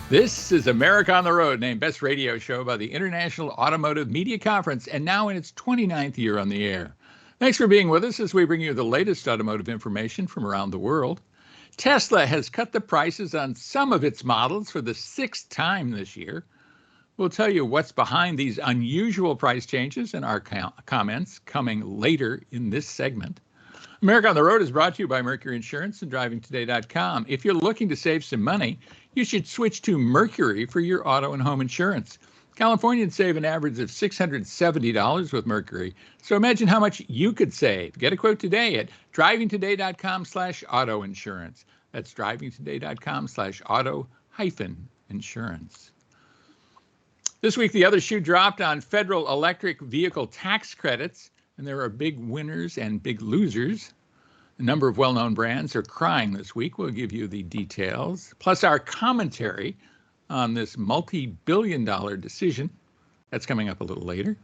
This is America on the Road, named Best Radio Show by the International Automotive Media Conference, and now in its 29th year on the air. Thanks for being with us as we bring you the latest automotive information from around the world. Tesla has cut the prices on some of its models for the 6th time this year. We'll tell you what's behind these unusual price changes in our comments coming later in this segment. America on the Road is brought to you by Mercury Insurance and DrivingToday.com. If you're looking to save some money, you should switch to Mercury for your auto and home insurance. Californians save an average of $670 with Mercury. So imagine how much you could save. Get a quote today at drivingtoday.com/auto insurance. That's drivingtoday.com/auto-insurance. This week, the other shoe dropped on federal electric vehicle tax credits, and there are big winners and big losers. A number of well-known brands are crying this week. We'll give you the details, plus our commentary on this multi-billion-dollar decision. That's coming up a little later.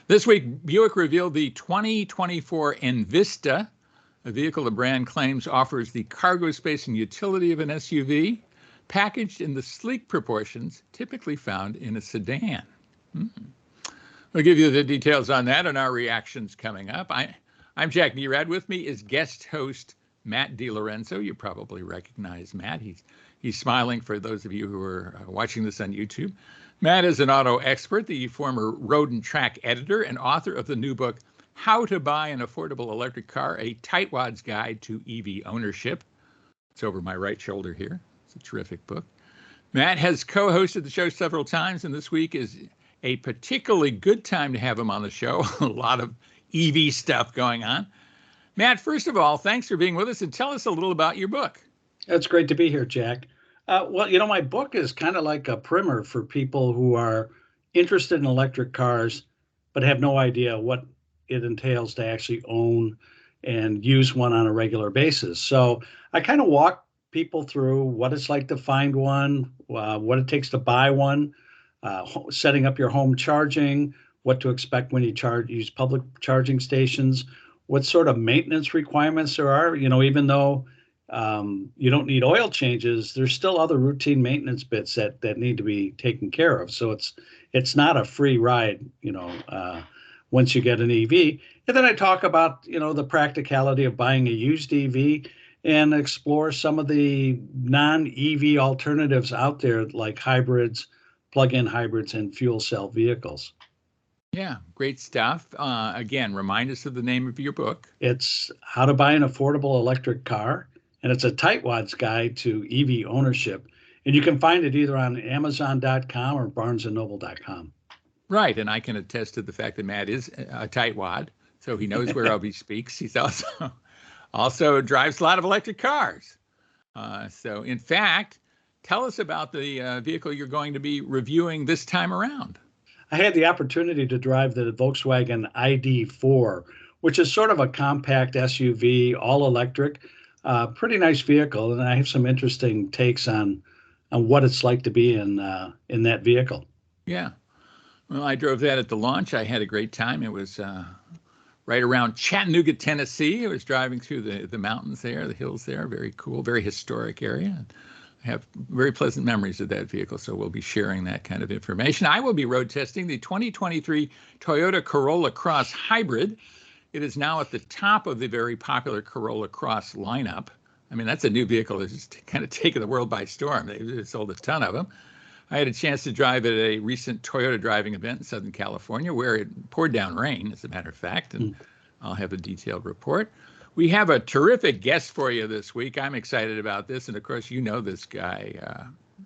This week, Buick revealed the 2024 Envista, a vehicle the brand claims offers the cargo space and utility of an SUV, packaged in the sleek proportions typically found in a sedan. We'll give you the details on that and our reactions coming up. I'm Jack Nerad. With me is guest host Matt DiLorenzo. You probably recognize Matt. He's smiling for those of you who are watching this on YouTube. Matt is an auto expert, the former Road and Track editor and author of the new book, How to Buy an Affordable Electric Car, a Tightwad's Guide to EV Ownership. It's over my right shoulder here. It's a terrific book. Matt has co-hosted the show several times, and this week is a particularly good time to have him on the show. A lot of EV stuff going on. Matt, first of all, thanks for being with us, and tell us a little about your book. It's great to be here, Jack. Well, my book is kind of like a primer for people who are interested in electric cars, but have no idea what it entails to actually own and use one on a regular basis. So I kind of walk people through what it's like to find one, what it takes to buy one, setting up your home charging, what to expect when you use public charging stations, what sort of maintenance requirements there are. Even though you don't need oil changes, there's still other routine maintenance bits that need to be taken care of. So it's not a free ride, once you get an EV. And then I talk about, the practicality of buying a used EV and explore some of the non-EV alternatives out there, like hybrids, plug-in hybrids, and fuel cell vehicles. Yeah, great stuff. Again, remind us of the name of your book. It's How to Buy an Affordable Electric Car, and it's a tightwad's guide to EV ownership. And you can find it either on Amazon.com or BarnesandNoble.com. Right, and I can attest to the fact that Matt is a tightwad, so he knows where he speaks. He's also drives a lot of electric cars. So, in fact, tell us about the vehicle you're going to be reviewing this time around. I had the opportunity to drive the Volkswagen ID.4, which is sort of a compact SUV, all electric, pretty nice vehicle. And I have some interesting takes on what it's like to be in that vehicle. Yeah. Well, I drove that at the launch. I had a great time. It was right around Chattanooga, Tennessee. I was driving through the mountains there, the hills there. Very cool, very historic area. I have very pleasant memories of that vehicle, so we'll be sharing that kind of information. I will be road testing the 2023 Toyota Corolla Cross Hybrid. It is now at the top of the very popular Corolla Cross lineup. I mean, that's a new vehicle that's just kind of taken the world by storm. They've sold a ton of them. I had a chance to drive at a recent Toyota driving event in Southern California where it poured down rain, as a matter of fact, and I'll have a detailed report. We have a terrific guest for you this week. I'm excited about this. And of course, you know this guy,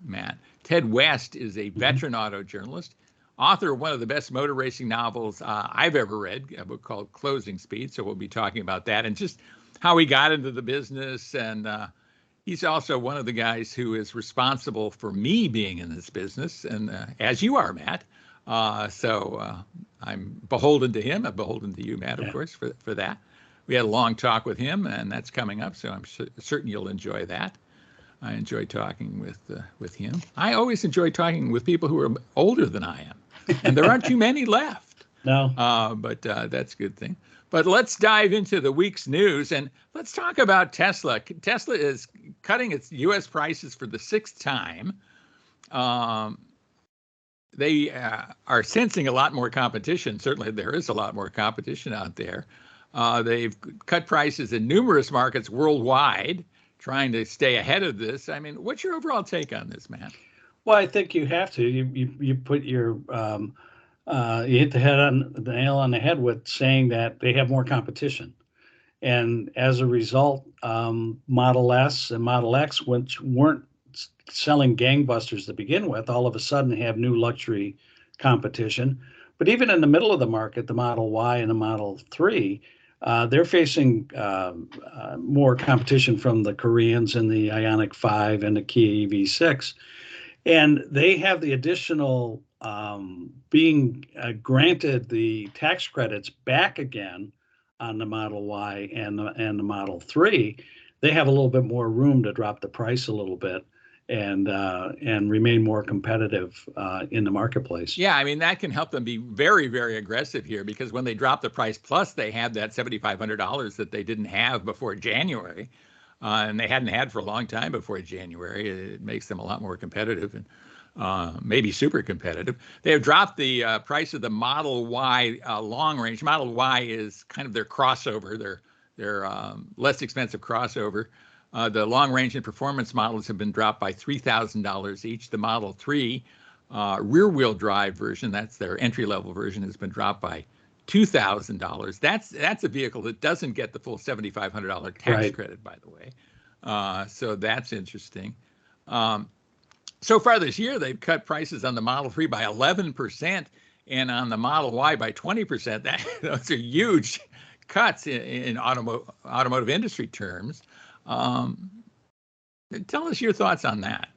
Matt. Ted West is a veteran auto journalist, author of one of the best motor racing novels I've ever read, a book called Closing Speed. So we'll be talking about that and just how he got into the business. And he's also one of the guys who is responsible for me being in this business. And as you are, Matt. So I'm beholden to him. I'm beholden to you, Matt, of course, for that. We had a long talk with him, and that's coming up, so I'm certain you'll enjoy that. I enjoy talking with him. I always enjoy talking with people who are older than I am, and there aren't too many left. No. But that's a good thing. But let's dive into the week's news and let's talk about Tesla. Tesla is cutting its U.S. prices for the 6th time. They are sensing a lot more competition. Certainly, there is a lot more competition out there. They've cut prices in numerous markets worldwide, trying to stay ahead of this. I mean, what's your overall take on this, Matt? Well, I think you have to. You put your you hit the nail on the head with saying that they have more competition, and as a result, Model S and Model X, which weren't selling gangbusters to begin with, all of a sudden have new luxury competition. But even in the middle of the market, the Model Y and the Model 3, they're facing more competition from the Koreans and the Ioniq 5 and the Kia EV6. And they have the additional being granted the tax credits back again on the Model Y and the Model 3. They have a little bit more room to drop the price a little bit and remain more competitive in the marketplace. Yeah, I mean, that can help them be very, very aggressive here because when they drop the price, plus they have that $7,500 that they didn't have before January, and they hadn't had for a long time before January. It makes them a lot more competitive and maybe super competitive. They have dropped the price of the Model Y long range. Model Y is kind of their crossover, their less expensive crossover. The long range and performance models have been dropped by $3,000 each. The Model 3 rear wheel drive version, that's their entry level version, has been dropped by $2,000. That's a vehicle that doesn't get the full $7,500 tax credit, by the way. So that's interesting. So far this year, they've cut prices on the Model 3 by 11% and on the Model Y by 20%. Those are huge cuts in automotive industry terms. Tell us your thoughts on that.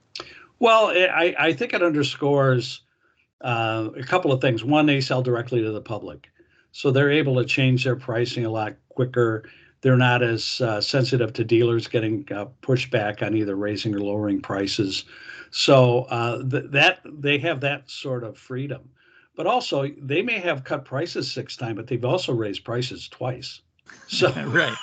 Well, I think it underscores a couple of things. One, they sell directly to the public, so they're able to change their pricing a lot quicker. They're not as sensitive to dealers getting pushback on either raising or lowering prices. So that they have that sort of freedom. But also, they may have cut prices 6 times, but they've also raised prices twice. So right.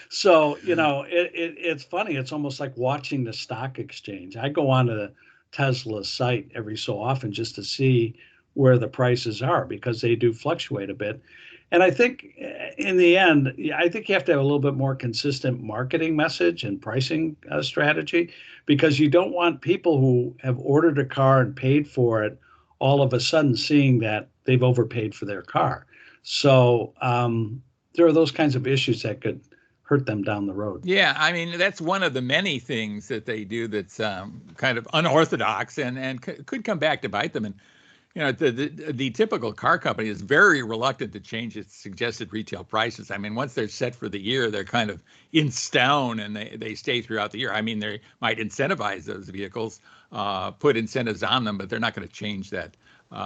So it's funny. It's almost like watching the stock exchange. I go on to Tesla's site every so often just to see where the prices are because they do fluctuate a bit. And I think in the end, I think you have to have a little bit more consistent marketing message and pricing strategy because you don't want people who have ordered a car and paid for it all of a sudden seeing that they've overpaid for their car. So there are those kinds of issues that could hurt them down the road. Yeah, I mean, that's one of the many things that they do that's kind of unorthodox and could come back to bite them. And, you know, the typical car company is very reluctant to change its suggested retail prices. I mean, once they're set for the year, they're kind of in stone and they stay throughout the year. I mean, they might incentivize those vehicles, put incentives on them, but they're not going to change that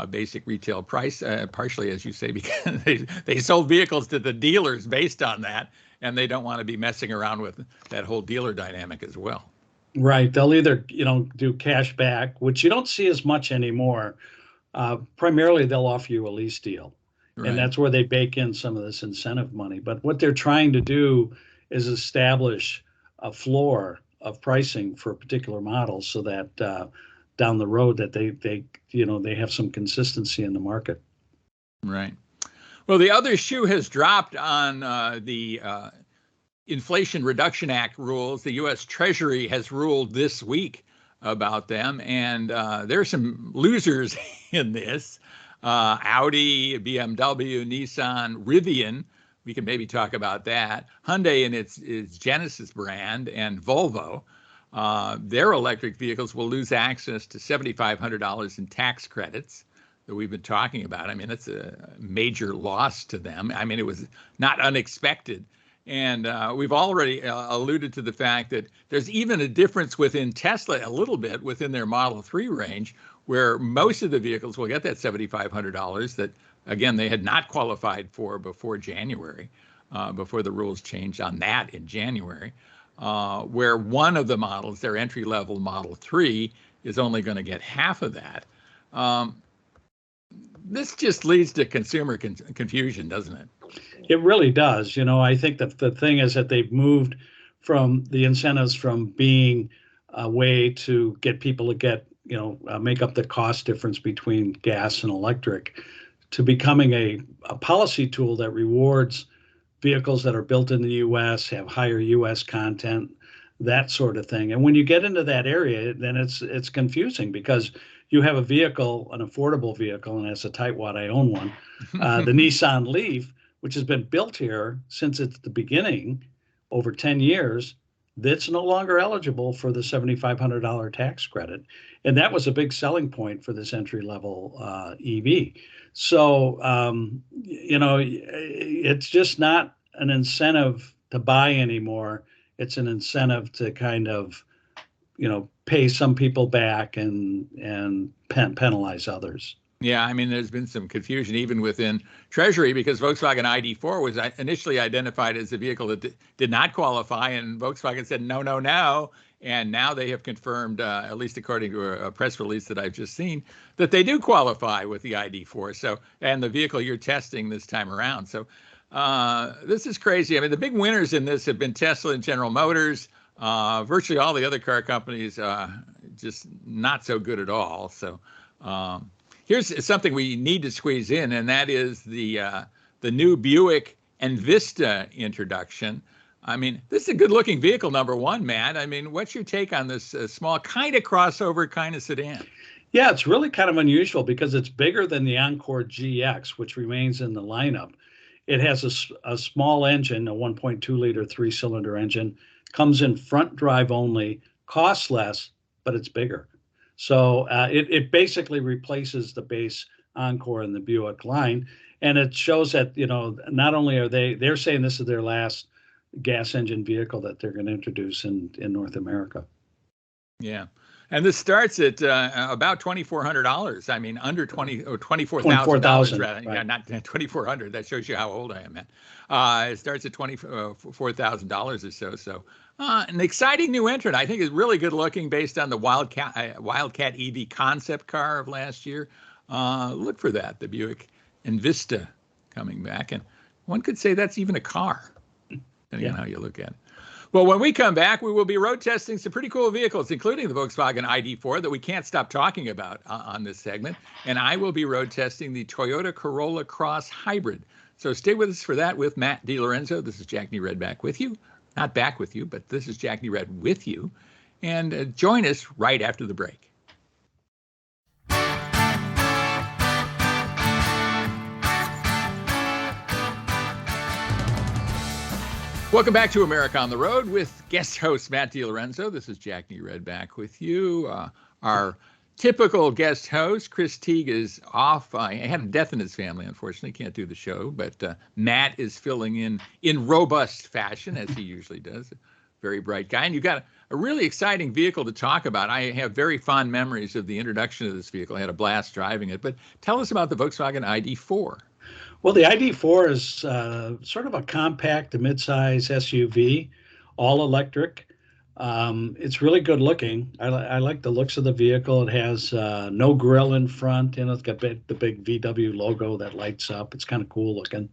basic retail price, partially, as you say, because they sold vehicles to the dealers based on that. And they don't want to be messing around with that whole dealer dynamic as well. Right. They'll either, do cash back, which you don't see as much anymore. Primarily, they'll offer you a lease deal. Right. And that's where they bake in some of this incentive money. But what they're trying to do is establish a floor of pricing for particular models so that down the road that they have some consistency in the market. Right. Well, the other shoe has dropped on the Inflation Reduction Act rules. The U.S. Treasury has ruled this week about them, and there are some losers in this. Audi, BMW, Nissan, Rivian, we can maybe talk about that. Hyundai and its Genesis brand, and Volvo. Their electric vehicles will lose access to $7,500 in tax credits that we've been talking about. I mean, that's a major loss to them. I mean, it was not unexpected. And we've already alluded to the fact that there's even a difference within Tesla a little bit within their Model 3 range, where most of the vehicles will get that $7,500 that, again, they had not qualified for before January, before the rules changed on that in January, where one of the models, their entry-level Model 3, is only going to get half of that. this just leads to consumer confusion, doesn't it? It really does. I think that the thing is that they've moved from the incentives from being a way to get people to make up the cost difference between gas and electric to becoming a policy tool that rewards vehicles that are built in the U.S., have higher U.S. content, that sort of thing. And when you get into that area, then it's confusing because you have a vehicle, an affordable vehicle, and as a tightwad, I own one, the Nissan Leaf, which has been built here since it's the beginning, over 10 years, that's no longer eligible for the $7,500 tax credit. And that was a big selling point for this entry-level EV. So, it's just not an incentive to buy anymore. It's an incentive to kind of, pay some people back and penalize others. Yeah, I mean, there's been some confusion even within Treasury because Volkswagen ID4 was initially identified as a vehicle that did not qualify, and Volkswagen said no, no, no. And now they have confirmed, at least according to a press release that I've just seen, that they do qualify with the ID4. So, and the vehicle you're testing this time around. So, this is crazy. I mean, the big winners in this have been Tesla and General Motors. Virtually all the other car companies, just not so good at all. So, here's something we need to squeeze in, and that is the new Buick Envista introduction. I mean, this is a good-looking vehicle, number one, Matt. I mean, what's your take on this small kind of crossover, kind of sedan? Yeah, it's really kind of unusual because it's bigger than the Encore GX, which remains in the lineup. It has a small engine, a 1.2-liter three-cylinder engine, comes in front drive only, costs less, but it's bigger. So it basically replaces the base Encore in the Buick line. And it shows that, not only are they're saying this is their last gas engine vehicle that they're going to introduce in North America. Yeah. And this starts at about $2,400. I mean, under $24,000. Right. Yeah, not $2,400. That shows you how old I am, man. It starts at $24,000 or so. So, an exciting new entrant. I think is really good looking, based on the Wildcat EV concept car of last year. Look for that, the Buick Envista coming back, and one could say that's even a car, depending on how you look at it. Well, when we come back, we will be road testing some pretty cool vehicles, including the Volkswagen ID4 that we can't stop talking about on this segment. And I will be road testing the Toyota Corolla Cross Hybrid. So stay with us for that with Matt DiLorenzo. This is Jack Nerad back with you. Not back with you, but this is Jack Nerad with you. And join us right after the break. Welcome back to America on the Road with guest host Matt DiLorenzo. This is Jack Nerad back with you. Our typical guest host, Chris Teague, is off. He had a death in his family, unfortunately. Can't do the show, but Matt is filling in robust fashion, as he usually does. Very bright guy. And you've got a really exciting vehicle to talk about. I have very fond memories of the introduction of this vehicle. I had a blast driving it. But tell us about the Volkswagen ID4. Well, the ID4 is sort of a compact to midsize SUV, all electric. It's really good looking. I like the looks of the vehicle. It has no grille in front, it's got the big VW logo that lights up. It's kind of cool looking.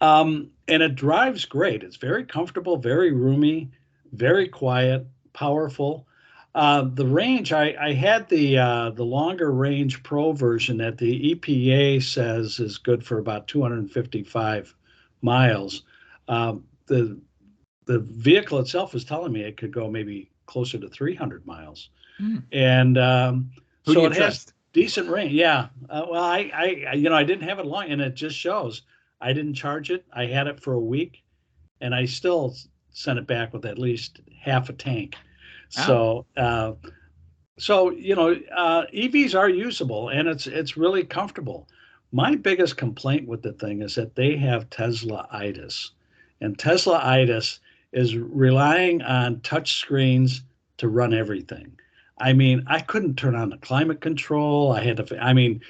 And it drives great. It's very comfortable, very roomy, very quiet, powerful. The range, I had the longer range Pro version that the EPA says is good for about 255 miles. The vehicle itself was telling me it could go maybe closer to 300 miles. And so it has decent range. Yeah. Well, I didn't have it long, and it just shows. I didn't charge it. I had it for a week, and I still sent it back with at least half a tank. So, EVs are usable, and it's really comfortable. My biggest complaint with the thing is that they have Tesla-itis, and Tesla-itis is relying on touch screens to run everything. I mean, I couldn't turn on the climate control. I had to,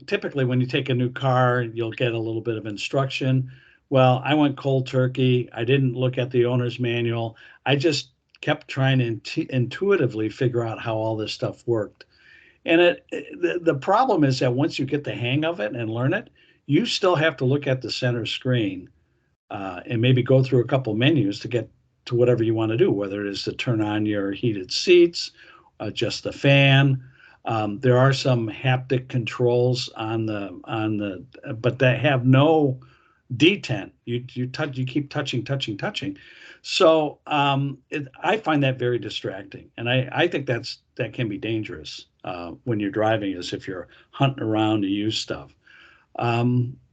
typically when you take a new car, you'll get a little bit of instruction. Well, I went cold turkey. I didn't look at the owner's manual. I just kept trying to intuitively figure out how all this stuff worked. And the problem is that once you get the hang of it and learn it, you still have to look at the center screen and maybe go through a couple menus to get to whatever you want to do, whether it is to turn on your heated seats, adjust the fan. There are some haptic controls on the, but that have no detent. You keep touching. So I find that very distracting, and I think that can be dangerous when you're driving, as if you're hunting around to use stuff.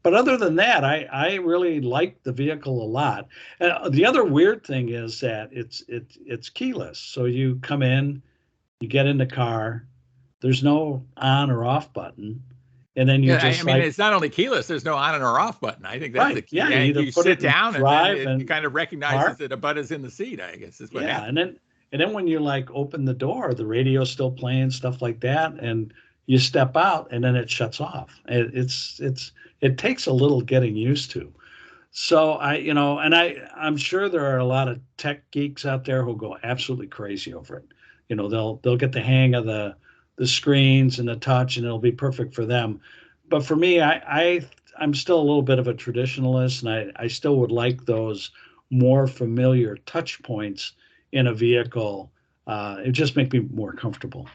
But other than that, I really like the vehicle a lot. The other weird thing is that it's keyless. So you come in, you get in the car, there's no on or off button, and then you Yeah, just I mean, it's not only keyless, there's no on or off button. I think that's the right, key. yeah, you And either you put sit it in down and drive then it and kind of recognizes park. that a butt is in the seat, I guess is what Yeah, happens. and then when you like open the door, the radio's still playing, stuff like that, and you step out, and then it shuts off. It takes a little getting used to. So I'm sure there are a lot of tech geeks out there who go absolutely crazy over it. They'll get the hang of the screens and the touch, and it'll be perfect for them. But for me, I'm still a little bit of a traditionalist, and I still would like those more familiar touch points in a vehicle. It just make me more comfortable.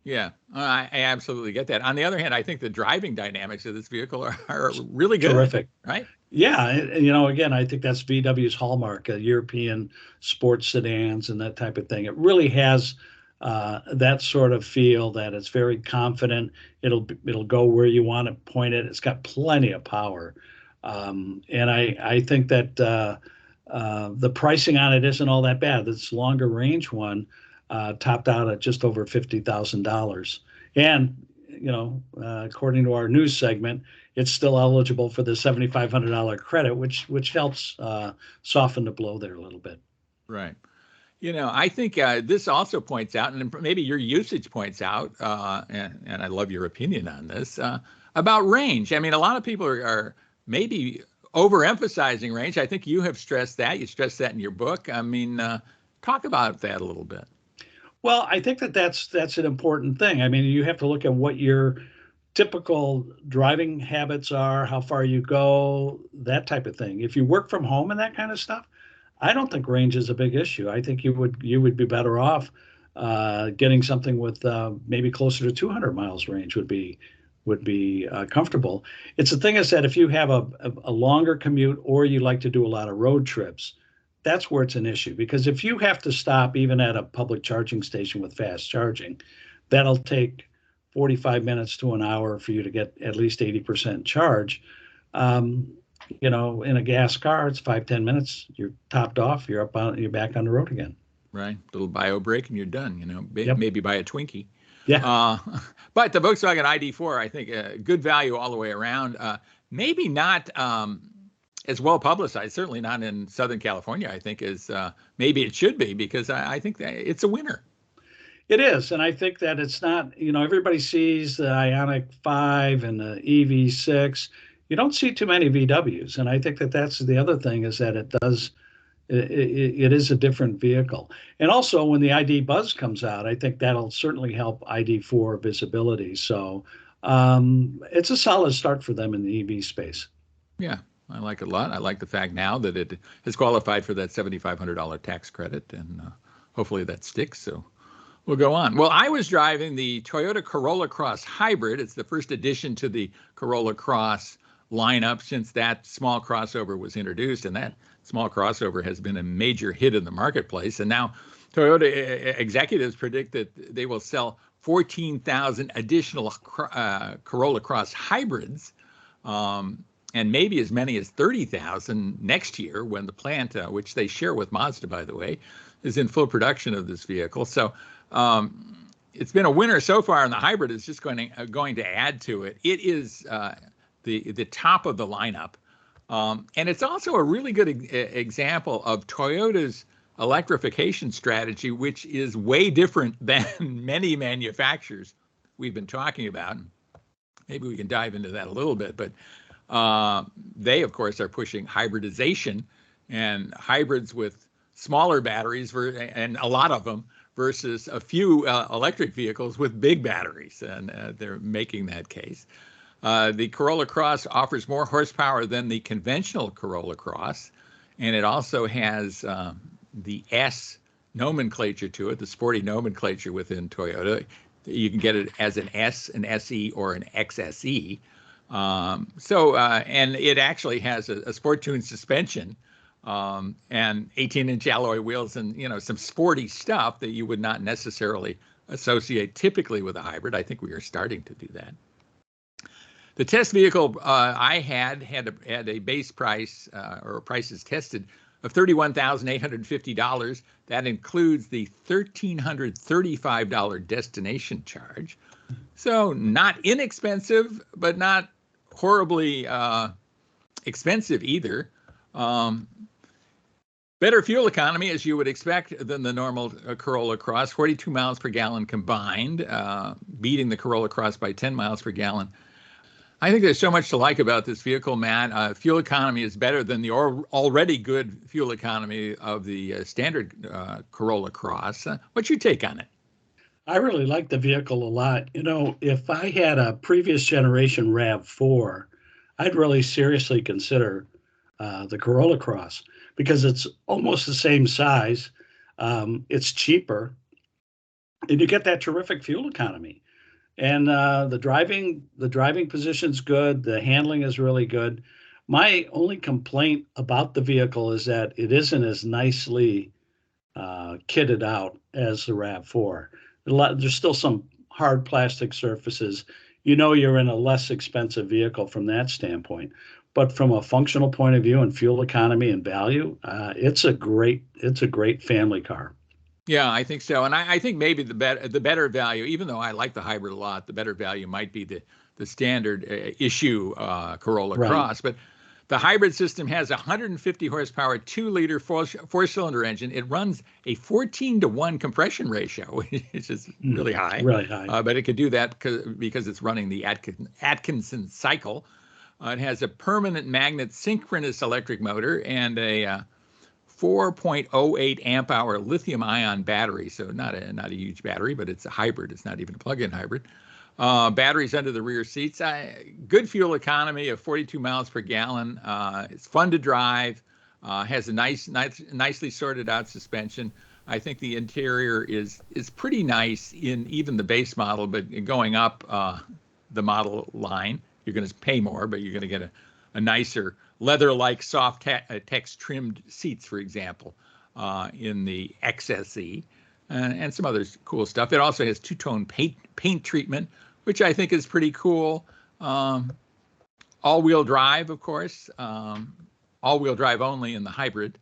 Yeah, I absolutely get that. On the other hand, I think the driving dynamics of this vehicle are really good, Terrific. right? Yeah, again, I think that's VW's hallmark, European sports sedans and that type of thing. It really has that sort of feel that it's very confident. It'll go where you want to point it. It's got plenty of power, and I think that the pricing on it isn't all that bad. This longer range one topped out at just over $50,000, and according to our news segment, it's still eligible for the $7,500 credit, which helps soften the blow there a little bit. Right. I think this also points out, and maybe your usage points out, and I love your opinion on this, about range. I mean, a lot of people are maybe overemphasizing range. I think you have stressed that. You stressed that in your book. I mean, talk about that a little bit. Well, I think that's an important thing. I mean, you have to look at what your typical driving habits are, how far you go, that type of thing. If you work from home and that kind of stuff, I don't think range is a big issue. I think you would be better off getting something with maybe closer to 200 miles range would be comfortable. It's the thing is that if you have a longer commute or you like to do a lot of road trips, that's where it's an issue. Because if you have to stop even at a public charging station with fast charging, that'll take 45 minutes to an hour for you to get at least 80% charge. In a gas car, it's 5-10 minutes. You're topped off. You're back on the road again. Right. Little bio break and you're done. Yep. Maybe buy a Twinkie. Yeah. But the Volkswagen ID4, I think, good value all the way around. Maybe not as well publicized. Certainly not in Southern California. I think as maybe it should be, because I think that it's a winner. It is, and I think that it's not. Everybody sees the Ioniq 5 and the EV6. You don't see too many VWs, and I think that that's the other thing, is that it is a different vehicle. And also, when the ID Buzz comes out, I think that'll certainly help ID4 visibility. So it's a solid start for them in the EV space. Yeah, I like it a lot. I like the fact now that it has qualified for that $7,500 tax credit, and hopefully that sticks. So we'll go on. Well, I was driving the Toyota Corolla Cross Hybrid. It's the first addition to the Corolla Cross lineup since that small crossover was introduced, and that small crossover has been a major hit in the marketplace. And now Toyota executives predict that they will sell 14,000 additional Corolla Cross Hybrids, and maybe as many as 30,000 next year, when the plant, which they share with Mazda, by the way, is in full production of this vehicle. So it's been a winner so far, and the hybrid is just going to add to it. It is the top of the lineup. And it's also a really good example of Toyota's electrification strategy, which is way different than many manufacturers we've been talking about. Maybe we can dive into that a little bit, but they, of course, are pushing hybridization and hybrids with smaller batteries, and a lot of them, versus a few electric vehicles with big batteries, and they're making that case. The Corolla Cross offers more horsepower than the conventional Corolla Cross, and it also has the S nomenclature to it, the sporty nomenclature within Toyota. You can get it as an S, an SE, or an XSE. And it actually has a sport-tuned suspension and 18-inch alloy wheels and, some sporty stuff that you would not necessarily associate typically with a hybrid. I think we are starting to do that. The test vehicle I had a base price or prices tested of $31,850. That includes the $1,335 destination charge. So not inexpensive, but not horribly expensive either. Better fuel economy, as you would expect, than the normal Corolla Cross, 42 miles per gallon combined, beating the Corolla Cross by 10 miles per gallon. I think there's so much to like about this vehicle, Matt. Fuel economy is better than the already good fuel economy of the standard Corolla Cross. What's your take on it? I really like the vehicle a lot. If I had a previous generation RAV4, I'd really seriously consider the Corolla Cross because it's almost the same size. It's cheaper, and you get that terrific fuel economy. And the driving position's good. The handling is really good. My only complaint about the vehicle is that it isn't as nicely kitted out as the RAV4. There's still some hard plastic surfaces. You're in a less expensive vehicle from that standpoint. But from a functional point of view and fuel economy and value, it's a great family car. Yeah, I think so. And I think maybe the better value, even though I like the hybrid a lot, the better value might be the standard issue Corolla Cross. But the hybrid system has a 150 horsepower, 2-liter four-cylinder engine. It runs a 14-to-1 compression ratio, which is really high. Really high. But it could do that because it's running the Atkinson cycle. It has a permanent magnet synchronous electric motor and a 4.08 amp hour lithium ion battery. So not a huge battery, but it's a hybrid. It's not even a plug-in hybrid. Batteries under the rear seats. Good fuel economy of 42 miles per gallon. It's fun to drive. Has a nicely sorted out suspension. I think the interior is pretty nice in even the base model, but going up the model line, you're going to pay more, but you're going to get a nicer leather-like soft text trimmed seats, for example, in the XSE, and some other cool stuff. It also has two-tone paint treatment, which I think is pretty cool. All-wheel drive, of course. All-wheel drive only in the hybrid.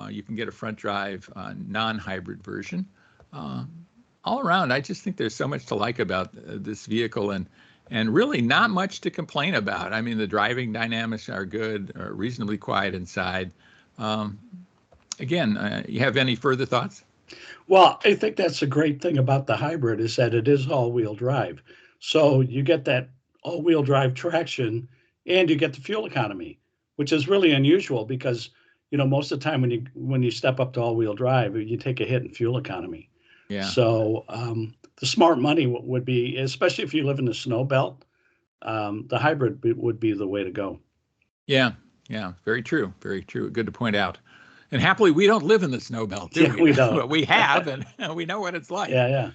You can get a front drive non-hybrid version. All around, I just think there's so much to like about this vehicle, and really not much to complain about. I mean, the driving dynamics are good, reasonably quiet inside. Again, you have any further thoughts? Well, I think that's the great thing about the hybrid is that it is all-wheel drive. So you get that all-wheel drive traction and you get the fuel economy, which is really unusual because, most of the time when you step up to all-wheel drive, you take a hit in fuel economy. Yeah. So the smart money would be, especially if you live in the snow belt, the hybrid would be the way to go. Yeah, very true, very true. Good to point out. And happily, we don't live in the snow belt, do we? We don't. But we have, and we know what it's like. Yeah.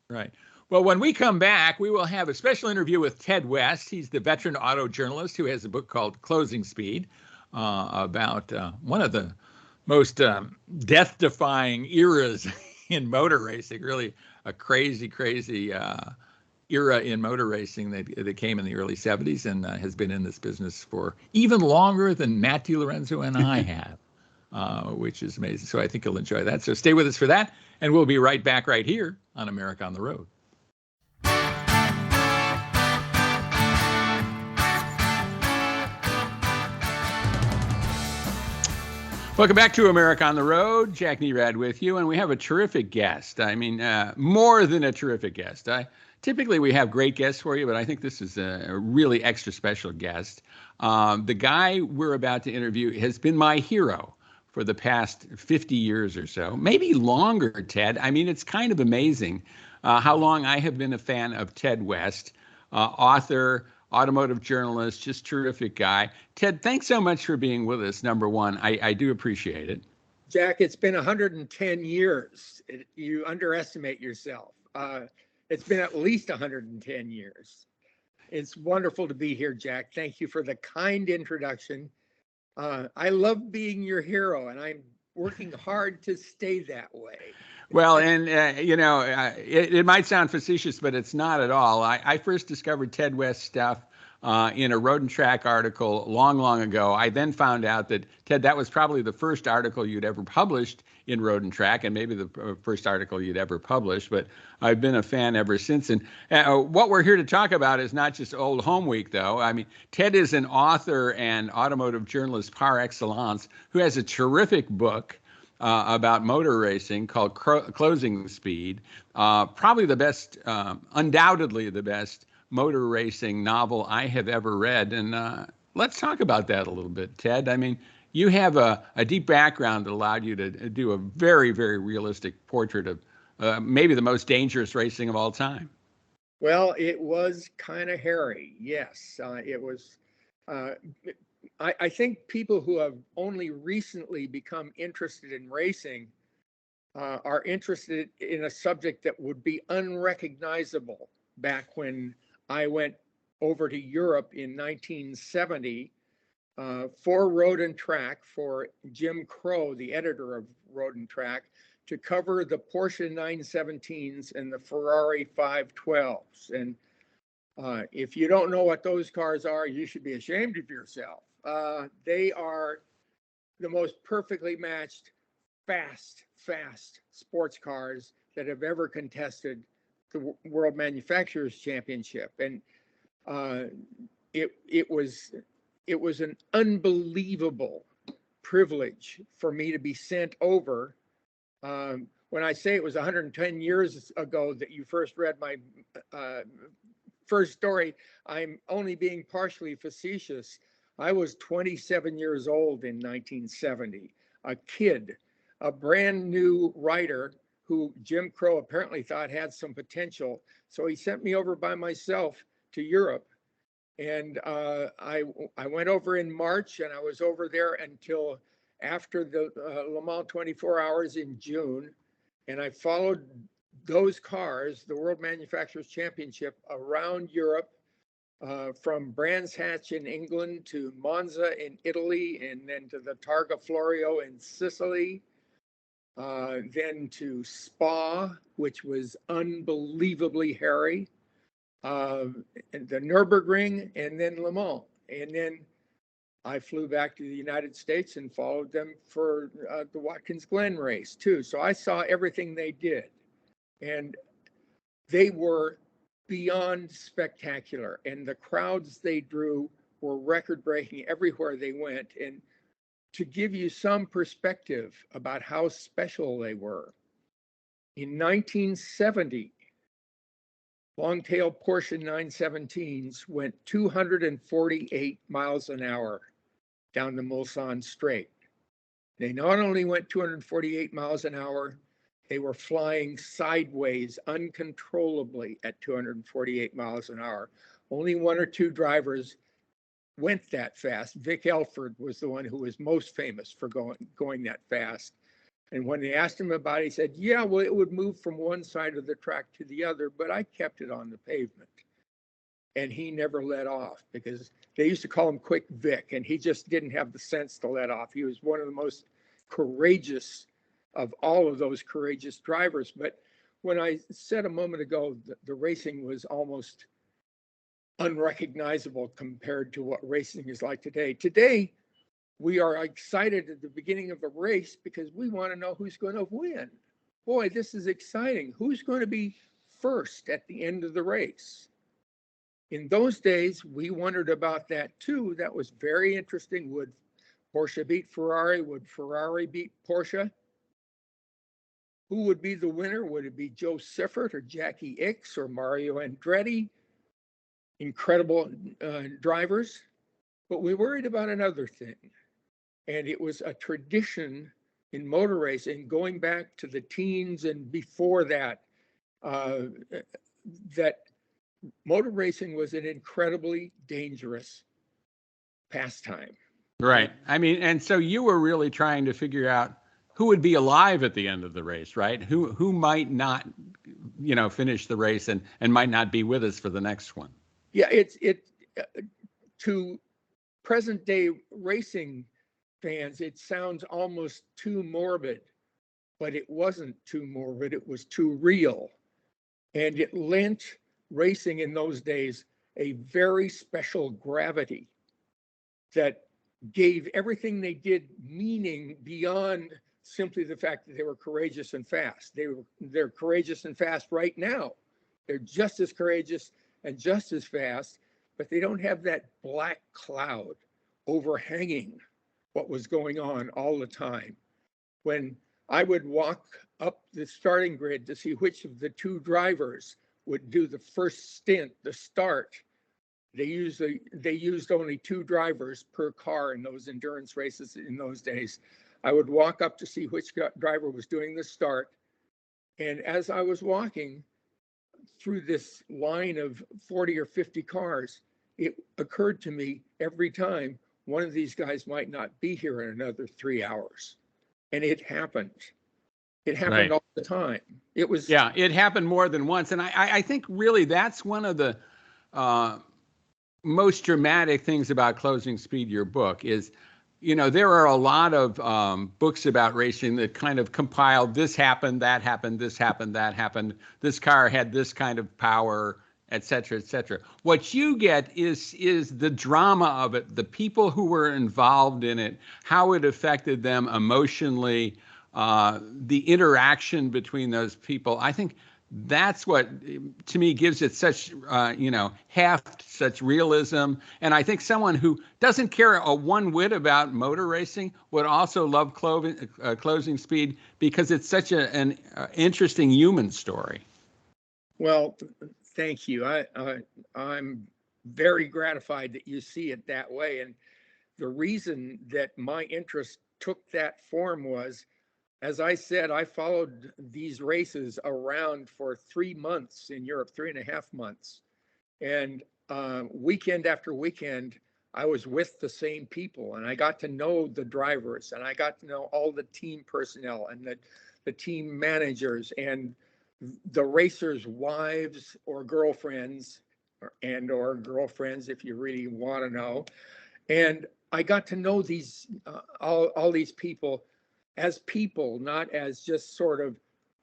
Right. Well, when we come back, we will have a special interview with Ted West. He's the veteran auto journalist who has a book called Closing Speed about one of the most death-defying eras in motor racing, really a crazy era in motor racing that came in the early 70s and has been in this business for even longer than Matt DiLorenzo and I have, which is amazing. So I think you'll enjoy that. So stay with us for that, and we'll be right back right here on America on the Road. Welcome back to America on the Road. Jack Nerad with you, and we have a terrific guest. I mean, more than a terrific guest. Typically, we have great guests for you, but I think this is a really extra special guest. The guy we're about to interview has been my hero for the past 50 years or so, maybe longer, Ted. I mean, it's kind of amazing how long I have been a fan of Ted West, author, automotive journalist, just terrific guy. Ted, thanks so much for being with us, number one. I do appreciate it. Jack, it's been 110 years. You underestimate yourself. It's been at least 110 years. It's wonderful to be here, Jack. Thank you for the kind introduction. I love being your hero, and I'm working hard to stay that way. Well, and it might sound facetious, but it's not at all. I first discovered Ted West stuff in a Road and Track article long ago. I then found out that, Ted, that was probably the first article you'd ever published in Road and Track, and maybe the first article you'd ever published, but I've been a fan ever since. And what we're here to talk about is not just Old Home Week, though. I mean, Ted is an author and automotive journalist par excellence who has a terrific book about motor racing called Closing Speed, probably the best, undoubtedly the best motor racing novel I have ever read. And let's talk about that a little bit, Ted. I mean, you have a deep background that allowed you to do a very, very realistic portrait of maybe the most dangerous racing of all time. Well, it was kind of hairy. Yes, it was. I think people who have only recently become interested in racing are interested in a subject that would be unrecognizable back when I went over to Europe in 1970 for Road and Track, for Jim Crow, the editor of Road and Track, to cover the Porsche 917s and the Ferrari 512s. And if you don't know what those cars are, you should be ashamed of yourself. They are the most perfectly matched, fast sports cars that have ever contested the World Manufacturers Championship. And it was an unbelievable privilege for me to be sent over. When I say it was 110 years ago that you first read my first story, I'm only being partially facetious. I was 27 years old in 1970, a kid, a brand new writer who Jim Crow apparently thought had some potential. So he sent me over by myself to Europe. And I went over in March, and I was over there until after the Le Mans 24 Hours in June. And I followed those cars, the World Manufacturers Championship, around Europe, from Brands Hatch in England to Monza in Italy, and then to the Targa Florio in Sicily, then to Spa, which was unbelievably hairy, and the Nürburgring, and then Le Mans. And then I flew back to the United States and followed them for the Watkins Glen race too. So I saw everything they did, and they were beyond spectacular. And the crowds they drew were record-breaking everywhere they went. And to give you some perspective about how special they were, in 1970, long-tail Porsche 917s went 248 miles an hour down the Mulsanne Straight. They not only went 248 miles an hour, they were flying sideways uncontrollably at 248 miles an hour. Only one or two drivers went that fast. Vic Elford was the one who was most famous for going that fast. And when they asked him about it, he said, yeah, well, it would move from one side of the track to the other, but I kept it on the pavement. And he never let off, because they used to call him Quick Vic, and he just didn't have the sense to let off. He was one of the most courageous of all of those courageous drivers. But when I said a moment ago that the racing was almost unrecognizable compared to what racing is like today. Today, we are excited at the beginning of a race because we want to know who's going to win. Boy, this is exciting. Who's going to be first at the end of the race? In those days, we wondered about that too. That was very interesting. Would Porsche beat Ferrari? Would Ferrari beat Porsche? Who would be the winner? Would it be Joe Siffert or Jackie Ickx or Mario Andretti? Incredible drivers. But we worried about another thing. And it was a tradition in motor racing going back to the teens and before that, that motor racing was an incredibly dangerous pastime. Right. I mean, and so you were really trying to figure out who would be alive at the end of the race, right? Who might not, finish the race and might not be with us for the next one. Yeah, to present day racing fans, it sounds almost too morbid, but it wasn't too morbid. It was too real. And it lent racing in those days a very special gravity that gave everything they did meaning beyond simply the fact that they were courageous and fast. They're courageous and fast right now. They're just as courageous and just as fast, but they don't have that black cloud overhanging what was going on all the time. When I would walk up the starting grid to see which of the two drivers would do the first stint, the start, they used only two drivers per car in those endurance races in those days. I would walk up to see which driver was doing the start. And as I was walking through this line of 40 or 50 cars, it occurred to me every time one of these guys might not be here in another 3 hours. And it happened. It happened Right. all the time. It was. Yeah, it happened more than once. And I think really that's one of the most dramatic things about Closing Speed, your book, is, there are a lot of books about racing that kind of compiled this happened, that happened, this happened, that happened, this car had this kind of power, et cetera, et cetera. What you get is the drama of it, the people who were involved in it, how it affected them emotionally, the interaction between those people. I think that's what, to me, gives it such, heft, such realism. And I think someone who doesn't care a one whit about motor racing would also love Closing Speed, because it's such an interesting human story. Well, thank you. I'm very gratified that you see it that way. And the reason that my interest took that form was, as I said, I followed these races around for 3 months in Europe, 3.5 months. And weekend after weekend, I was with the same people, and I got to know the drivers, and I got to know all the team personnel and the team managers and the racers' wives or girlfriends, or girlfriends, if you really want to know. And I got to know these all these people as people, not as just sort of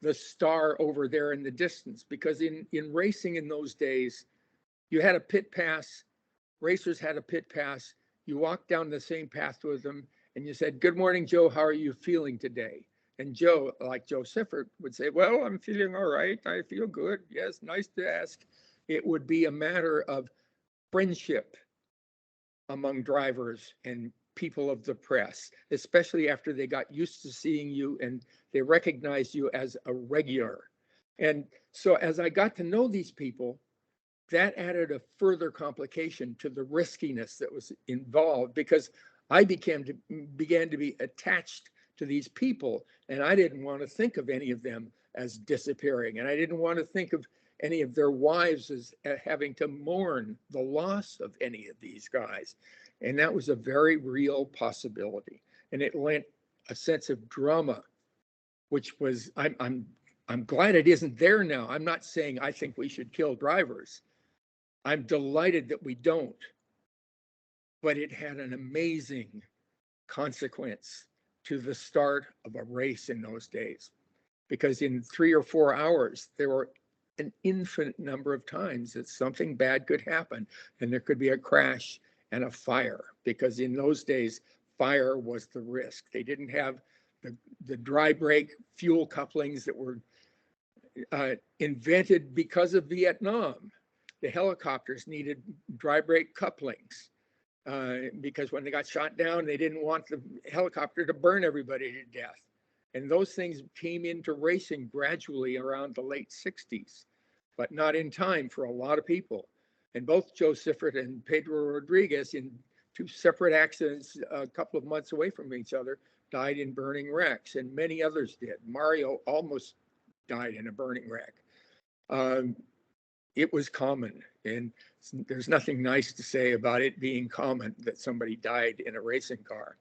the star over there in the distance. Because in racing in those days, you had a pit pass, racers had a pit pass, you walked down the same path with them, and you said, "Good morning, Joe, how are you feeling today?" And Joe, like Joe Siffert, would say, "Well, I'm feeling all right, I feel good, yes, nice to ask." It would be a matter of friendship among drivers and people of the press, especially after they got used to seeing you and they recognized you as a regular. And so as I got to know these people, that added a further complication to the riskiness that was involved, because I began to be attached to these people, and I didn't want to think of any of them as disappearing, and I didn't want to think of any of their wives as having to mourn the loss of any of these guys. And that was a very real possibility. And it lent a sense of drama, which was, I'm glad it isn't there now. I'm not saying I think we should kill drivers. I'm delighted that we don't. But it had an amazing consequence to the start of a race in those days. Because in 3 or 4 hours, there were an infinite number of times that something bad could happen, and there could be a crash and a fire, because in those days, fire was the risk. They didn't have the dry brake fuel couplings that were invented because of Vietnam. The helicopters needed dry brake couplings because when they got shot down, they didn't want the helicopter to burn everybody to death. And those things came into racing gradually around the late 60s, but not in time for a lot of people. And both Joe Siffert and Pedro Rodriguez in two separate accidents a couple of months away from each other, died in burning wrecks, and many others did. Mario almost died in a burning wreck. It was common, and there's nothing nice to say about it being common that somebody died in a racing car,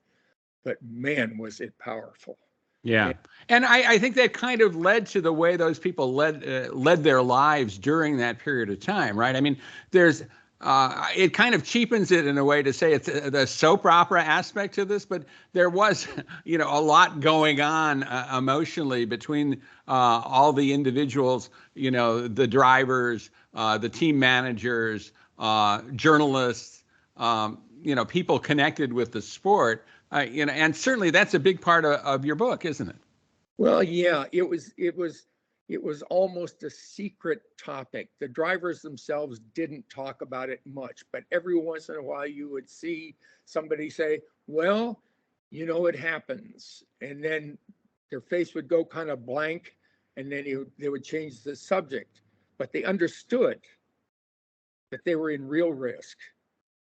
but man, was it powerful. Yeah. And I think that kind of led to the way those people led their lives during that period of time, right? I mean, there's it kind of cheapens it in a way to say it's the soap opera aspect to this, but there was, a lot going on emotionally between all the individuals, the drivers, the team managers, journalists, people connected with the sport. And certainly that's a big part of your book, isn't it? Well, yeah, it was almost a secret topic. The drivers themselves didn't talk about it much, but every once in a while you would see somebody say, well, it happens. And then their face would go kind of blank, and then they would change the subject. But they understood that they were in real risk.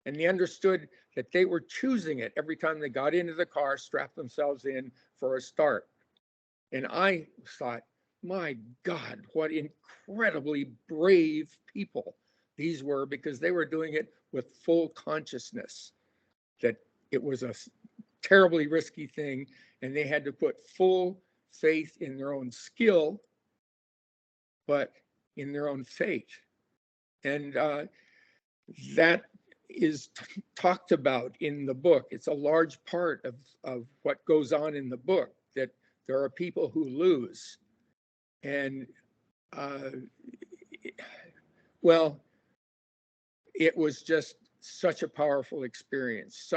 And they understood that they were choosing it every time they got into the car, strapped themselves in for a start. And I thought, my God, what incredibly brave people these were, because they were doing it with full consciousness that it was a terribly risky thing, and they had to put full faith in their own skill, but in their own fate. And that is talked about in the book. It's a large part of what goes on in the book, that there are people who lose. And it was just such a powerful experience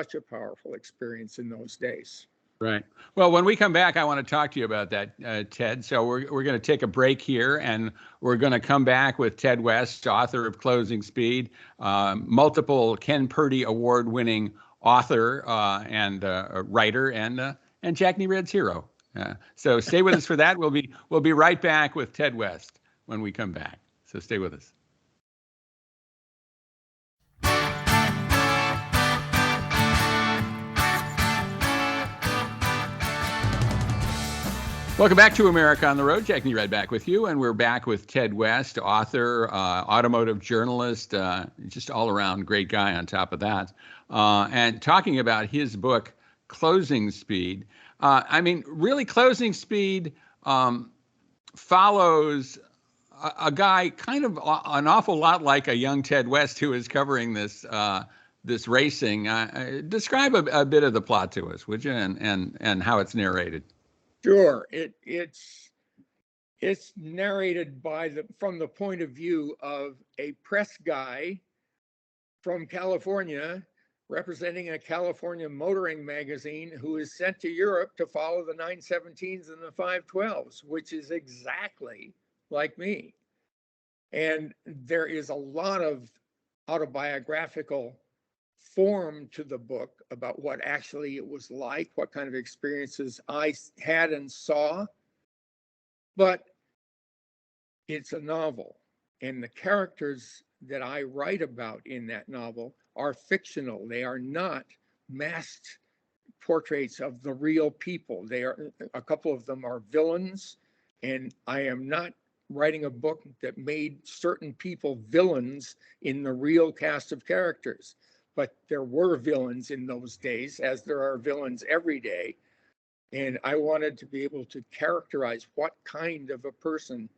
in those days. Right. Well, when we come back, I want to talk to you about that, Ted. So we're going to take a break here, and we're going to come back with Ted West, author of Closing Speed, multiple Ken Purdy award-winning author and writer, and Jack Nerad's hero. So stay with us for that. We'll be right back with Ted West when we come back. So stay with us. Welcome back to America on the Road. Jack Nerad back with you, and we're back with Ted West, author, automotive journalist, just all-around great guy on top of that, and talking about his book, Closing Speed. Really, Closing Speed follows a guy kind of an awful lot like a young Ted West who is covering this racing. Describe a bit of the plot to us, would you, and how it's narrated? Sure. It's narrated from the point of view of a press guy from California, representing a California motoring magazine, who is sent to Europe to follow the 917s and the 512s, which is exactly like me. And there is a lot of autobiographical form to the book about what actually it was like, what kind of experiences I had and saw. But it's a novel, and the characters that I write about in that novel are fictional. They are not masked portraits of the real people. A couple of them are villains, and I am not writing a book that made certain people villains in the real cast of characters. But there were villains in those days, as there are villains every day. And I wanted to be able to characterize what kind of a person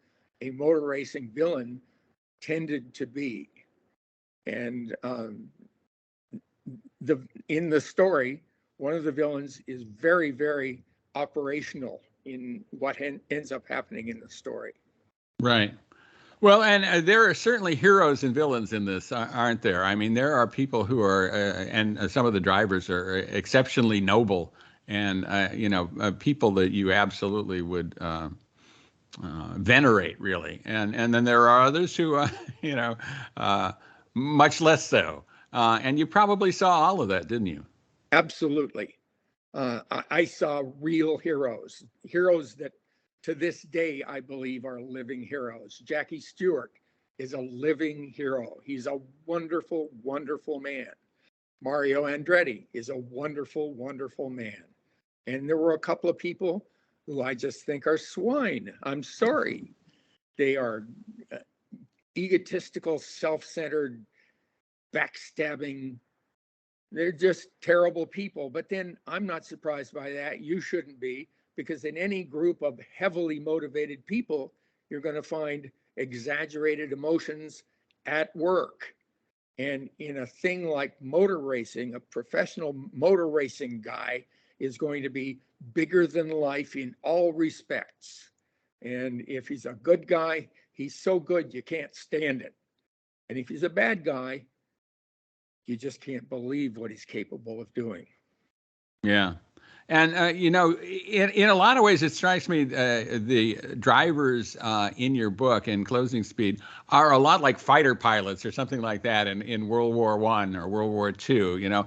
a motor racing villain tended to be. And in the story, one of the villains is very, very operational in what ends up happening in the story. Right. Well, and there are certainly heroes and villains in this, aren't there? I mean, there are people who are, and some of the drivers are exceptionally noble, and people that you absolutely would venerate, really. And then there are others who, much less so. And you probably saw all of that, didn't you? Absolutely. I saw real heroes that, to this day, I believe are living heroes. Jackie Stewart is a living hero. He's a wonderful, wonderful man. Mario Andretti is a wonderful, wonderful man. And there were a couple of people who I just think are swine. I'm sorry. They are egotistical, self-centered, backstabbing. They're just terrible people. But then I'm not surprised by that. You shouldn't be, because in any group of heavily motivated people, you're going to find exaggerated emotions at work. And in a thing like motor racing, a professional motor racing guy is going to be bigger than life in all respects. And if he's a good guy, he's so good you can't stand it. And if he's a bad guy, you just can't believe what he's capable of doing. Yeah. And, you know, in a lot of ways, it strikes me the drivers in your book, in Closing Speed, are a lot like fighter pilots or something like that in World War I or World War II. You know,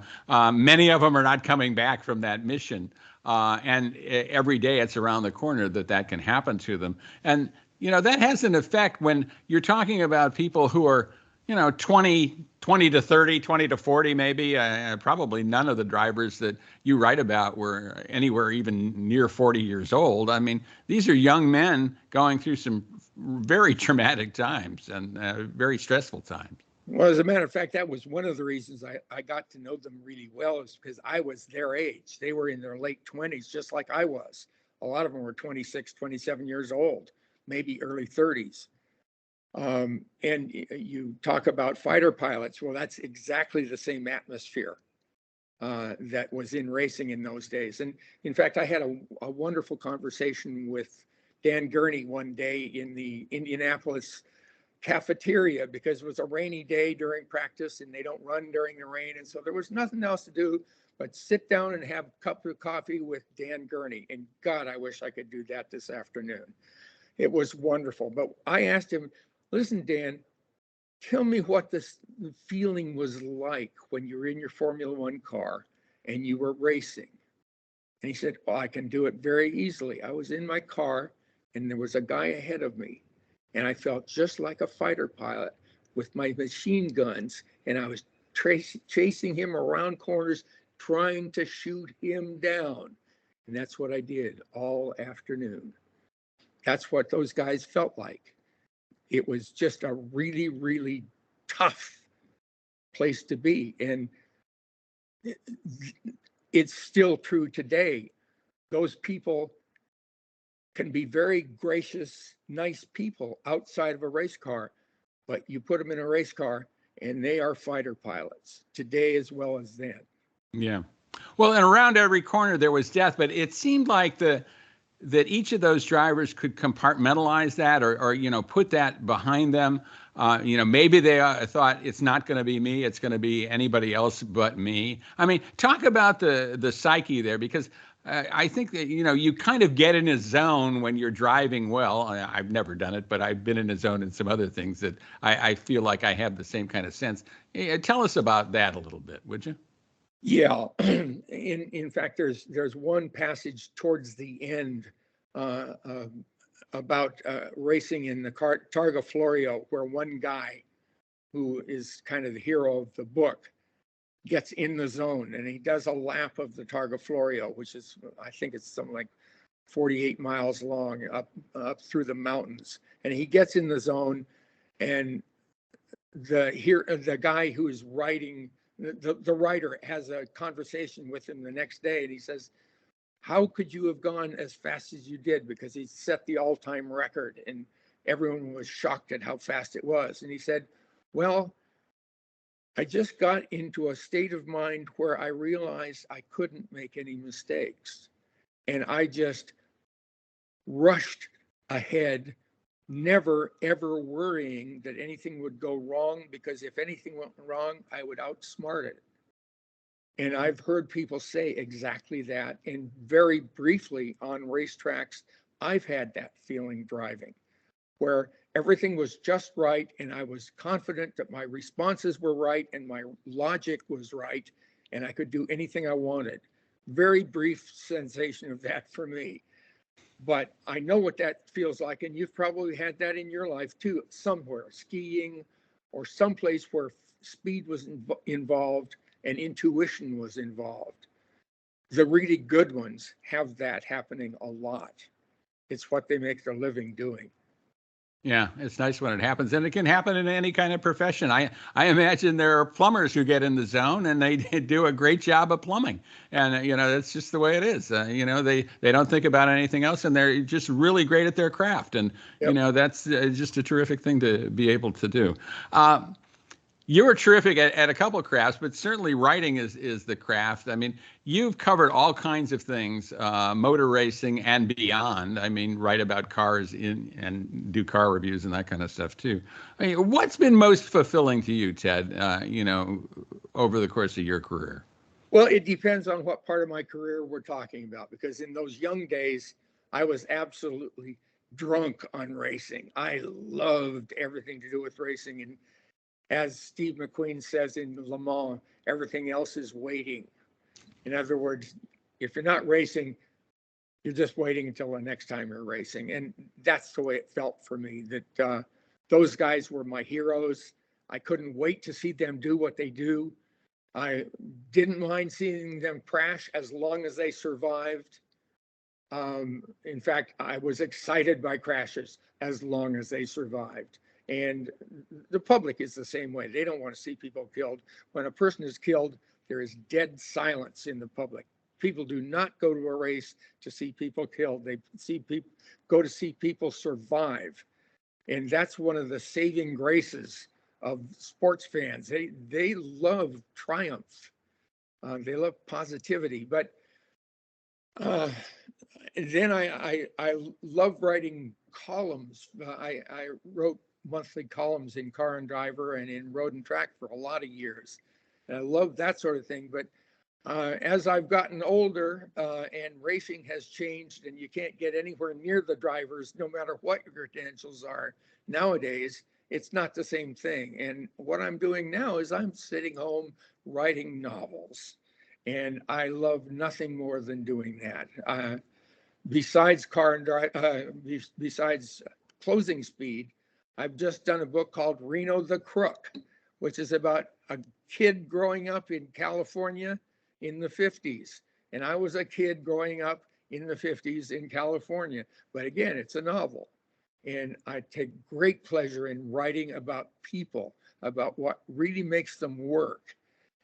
many of them are not coming back from that mission. And every day it's around the corner that can happen to them. And, you know, that has an effect when you're talking about people who are, you know, 20 to 30, 20 to 40, maybe. Probably none of the drivers that you write about were anywhere even near 40 years old. I mean, these are young men going through some very traumatic times and very stressful times. Well, as a matter of fact, that was one of the reasons I got to know them really well, is because I was their age. They were in their late 20s, just like I was. A lot of them were 26, 27 years old, maybe early 30s. And you talk about fighter pilots. Well, that's exactly the same atmosphere that was in racing in those days. And in fact, I had a wonderful conversation with Dan Gurney one day in the Indianapolis cafeteria, because it was a rainy day during practice and they don't run during the rain. And so there was nothing else to do but sit down and have a cup of coffee with Dan Gurney. And God, I wish I could do that this afternoon. It was wonderful. But I asked him, listen, Dan, tell me what this feeling was like when you were in your Formula One car and you were racing. And he said, well, I can do it very easily. I was in my car and there was a guy ahead of me. And I felt just like a fighter pilot with my machine guns. And I was chasing him around corners, trying to shoot him down. And that's what I did all afternoon. That's what those guys felt like. It was just a really, really tough place to be. And it's still true today. Those people can be very gracious, nice people outside of a race car, but you put them in a race car and they are fighter pilots today as well as then. Yeah. Well, and around every corner there was death, but it seemed like that each of those drivers could compartmentalize that or you know, put that behind them. You know, maybe they thought it's not going to be me, it's going to be anybody else but me. I mean, talk about the psyche there, because I think that, you know, you kind of get in a zone when you're driving well. I've never done it, but I've been in a zone in some other things that I feel like I have the same kind of sense. Tell us about that a little bit, would you? Yeah, in fact, there's one passage towards the end about racing in the Targa Florio, where one guy who is kind of the hero of the book gets in the zone and he does a lap of the Targa Florio, which is, I think it's something like 48 miles long up through the mountains. And he gets in the zone, and the guy who is writing, the writer has a conversation with him the next day, and he says, how could you have gone as fast as you did? Because he set the all-time record, and everyone was shocked at how fast it was. And he said, well, I just got into a state of mind where I realized I couldn't make any mistakes. And I just rushed ahead, never, ever worrying that anything would go wrong, because if anything went wrong, I would outsmart it. And I've heard people say exactly that. And very briefly on racetracks, I've had that feeling driving, where everything was just right, and I was confident that my responses were right and my logic was right, and I could do anything I wanted. Very brief sensation of that for me. But I know what that feels like, and you've probably had that in your life too, somewhere, skiing or someplace where speed was involved, and intuition was involved. The really good ones have that happening a lot. It's what they make their living doing. Yeah, it's nice when it happens, and it can happen in any kind of profession. I imagine there are plumbers who get in the zone and they do a great job of plumbing, and that's just the way it is. They don't think about anything else, and they're just really great at their craft, and Yep. that's just a terrific thing to be able to do. You were terrific at a couple of crafts, but certainly writing is the craft. I mean, you've covered all kinds of things, motor racing and beyond. I mean, write about cars and do car reviews and that kind of stuff too. I mean, what's been most fulfilling to you, Ted, over the course of your career? Well, it depends on what part of my career we're talking about, because in those young days, I was absolutely drunk on racing. I loved everything to do with racing. And as Steve McQueen says in Le Mans, everything else is waiting. In other words, if you're not racing, you're just waiting until the next time you're racing. And that's the way it felt for me, that those guys were my heroes. I couldn't wait to see them do what they do. I didn't mind seeing them crash as long as they survived. In fact, I was excited by crashes as long as they survived. And the public is the same way. They don't want to see people killed. When a person is killed, there is dead silence in the public. People do not go to a race to see people killed. They go to see people survive. And that's one of the saving graces of sports fans. They love triumph. They love positivity. But then I love writing columns. I wrote monthly columns in Car and Driver and in Road and Track for a lot of years. And I love that sort of thing. But as I've gotten older and racing has changed, and you can't get anywhere near the drivers, no matter what your credentials are nowadays, it's not the same thing. And what I'm doing now is I'm sitting home writing novels. And I love nothing more than doing that. Besides besides Closing Speed, I've just done a book called Reno the Crook, which is about a kid growing up in California in the 50s. And I was a kid growing up in the 50s in California. But again, it's a novel. And I take great pleasure in writing about people, about what really makes them work.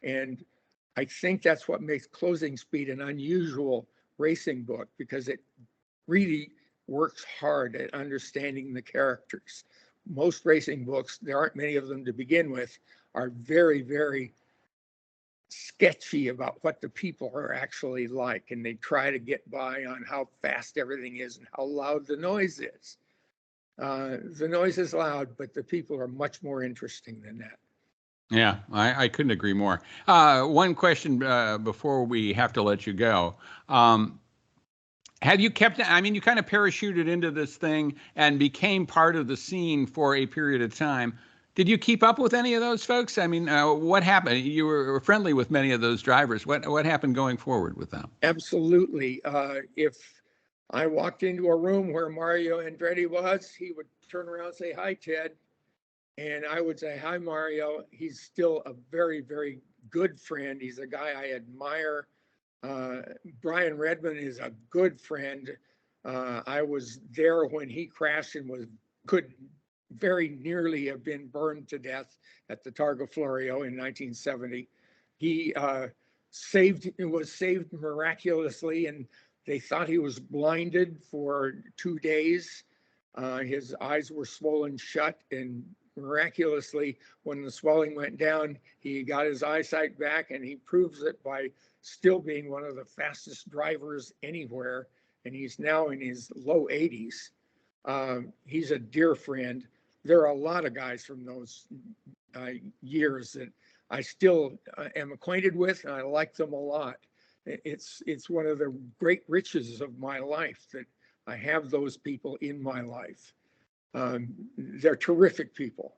And I think that's what makes Closing Speed an unusual racing book, because it really works hard at understanding the characters. Most racing books, there aren't many of them to begin with, are very, very sketchy about what the people are actually like. And they try to get by on how fast everything is and how loud the noise is. The noise is loud, but the people are much more interesting than that. Yeah, I couldn't agree more. One question before we have to let you go. Have you kept, I mean, you kind of parachuted into this thing and became part of the scene for a period of time. Did you keep up with any of those folks? I mean, what happened? You were friendly with many of those drivers. What happened going forward with them? Absolutely. If I walked into a room where Mario Andretti was, he would turn around and say, "Hi, Ted." And I would say, "Hi, Mario." He's still a very, very good friend. He's a guy I admire. Brian Redman is a good friend. I was there when he crashed and could very nearly have been burned to death at the Targa Florio in 1970. He was saved miraculously, and they thought he was blinded for 2 days. His eyes were swollen shut, and miraculously, when the swelling went down, he got his eyesight back, and he proves it by still being one of the fastest drivers anywhere. And he's now in his low 80s. He's a dear friend. There are a lot of guys from those years that I still am acquainted with, and I like them a lot. It's one of the great riches of my life that I have those people in my life. They're terrific people,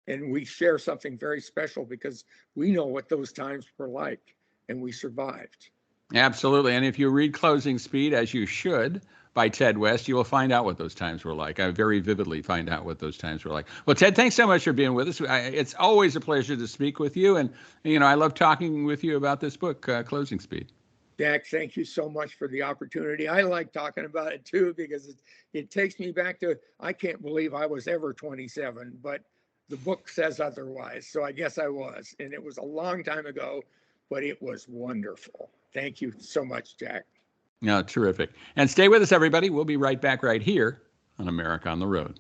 and we share something very special because we know what those times were like, and we survived. Absolutely. And if you read Closing Speed, as you should, by Ted West, you will find out what those times were like. I very vividly find out what those times were like. Well, Ted, thanks so much for being with us. It's always a pleasure to speak with you. And, I love talking with you about this book, Closing Speed. Jack, thank you so much for the opportunity. I like talking about it too, because it takes me back to, I can't believe I was ever 27, but the book says otherwise. So I guess I was, and it was a long time ago, but it was wonderful. Thank you so much, Jack. No, terrific. And stay with us, everybody. We'll be right back right here on America on the Road.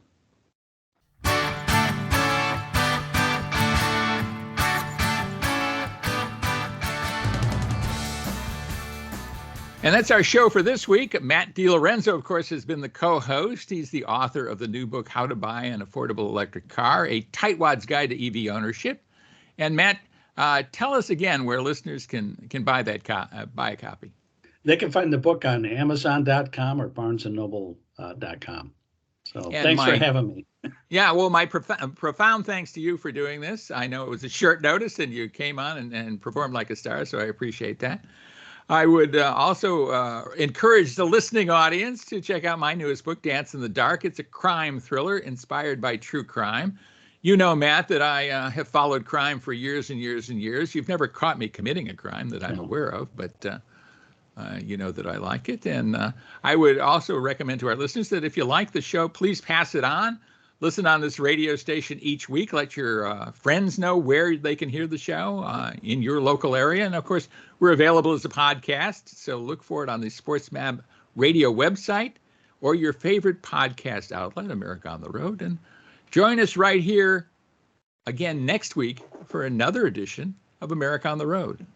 And that's our show for this week. Matt DiLorenzo, of course, has been the co-host. He's the author of the new book, How to Buy an Affordable Electric Car, a Tightwad's Guide to EV Ownership. And Matt, tell us again where listeners can buy that buy a copy. They can find the book on Amazon.com or BarnesandNoble.com. So thanks for having me. Yeah, well, my profound thanks to you for doing this. I know it was a short notice and you came on and performed like a star, so I appreciate that. I would also encourage the listening audience to check out my newest book, Dance in the Dark. It's a crime thriller inspired by true crime. You know, Matt, that I have followed crime for years and years and years. You've never caught me committing a crime that I'm aware of, but you know that I like it. And I would also recommend to our listeners that if you like the show, please pass it on. Listen on this radio station each week. Let your friends know where they can hear the show in your local area. And, of course, we're available as a podcast. So look for it on the SportsMap radio website or your favorite podcast outlet, America on the Road. And join us right here again next week for another edition of America on the Road.